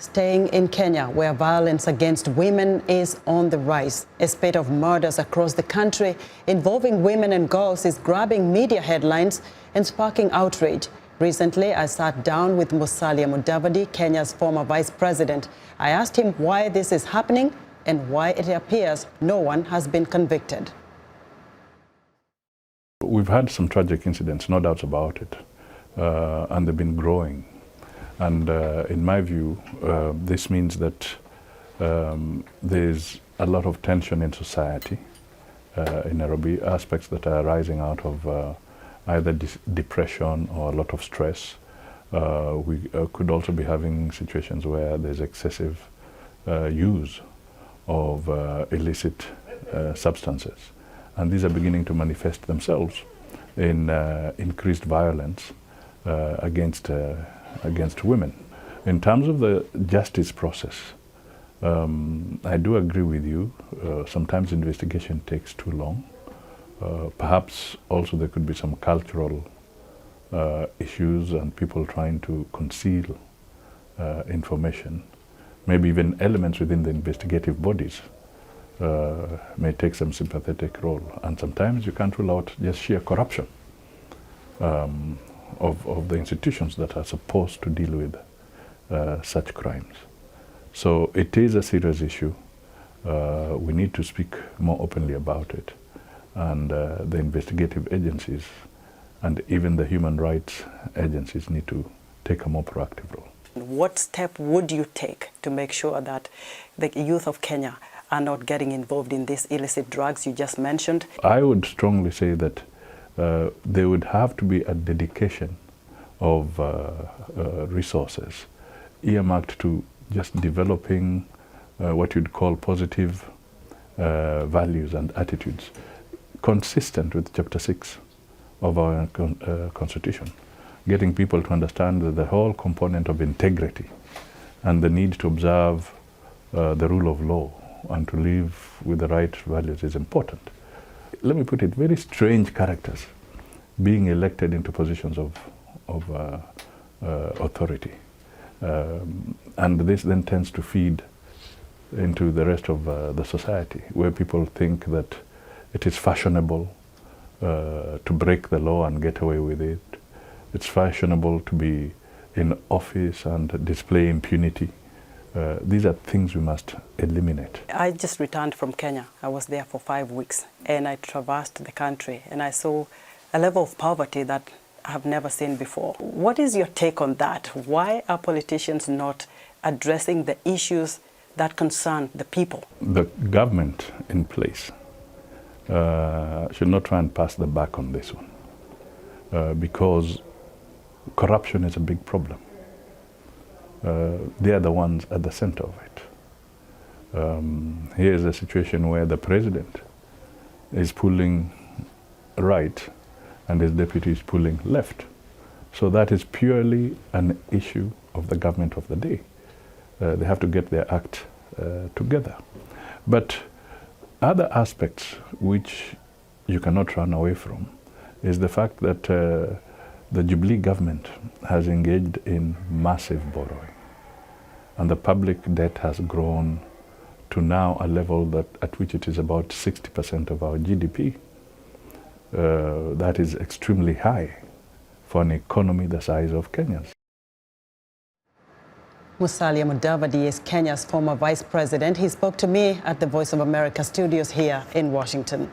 Staying in Kenya, where violence against women is on the rise. A spate of murders across the country involving women and girls is grabbing media headlines and sparking outrage. Recently, I sat down with Musalia Mudavadi, Kenya's former vice president. I asked him why this is happening and why it appears no one has been convicted. We've had some tragic incidents, no doubts about it, and they've been growing. And in my view, this means that there's a lot of tension in society in Nairobi, aspects that are arising out of either depression or a lot of stress. We could also be having situations where there's excessive use of illicit substances. And these are beginning to manifest themselves in increased violence against women. In terms of the justice process, I do agree with you. Sometimes investigation takes too long. Perhaps also there could be some cultural issues and people trying to conceal information. Maybe even elements within the investigative bodies may take some sympathetic role. And sometimes you can't rule out just sheer corruption of the institutions that are supposed to deal with such crimes. So it is a serious issue. We need to speak more openly about it. And the investigative agencies and even the human rights agencies need to take a more proactive role. What step would you take to make sure that the youth of Kenya are not getting involved in these illicit drugs you just mentioned? I would strongly say that there would have to be a dedication of resources earmarked to just developing what you'd call positive values and attitudes consistent with Chapter 6 of our Constitution, getting people to understand that the whole component of integrity and the need to observe the rule of law and to live with the right values is important. Let me put it, very strange characters being elected into positions of authority. And this then tends to feed into the rest of the society, where people think that it is fashionable to break the law and get away with it. It's fashionable to be in office and display impunity. These are things we must eliminate. I just returned from Kenya. I was there for 5 weeks and I traversed the country and I saw a level of poverty that I have never seen before. What is your take on that? Why are politicians not addressing the issues that concern the people? The government in place should not try and pass the buck on this one because corruption is a big problem. They are the ones at the center of it. Here is a situation where the president is pulling right and his deputy is pulling left. So that is purely an issue of the government of the day. They have to get their act together. But other aspects which you cannot run away from is the fact that the Jubilee government has engaged in massive borrowing. And the public debt has grown to now a level at which it is about 60% of our GDP. That is extremely high for an economy the size of Kenya's. Musalia Mudavadi is Kenya's former vice president. He spoke to me at the Voice of America studios here in Washington.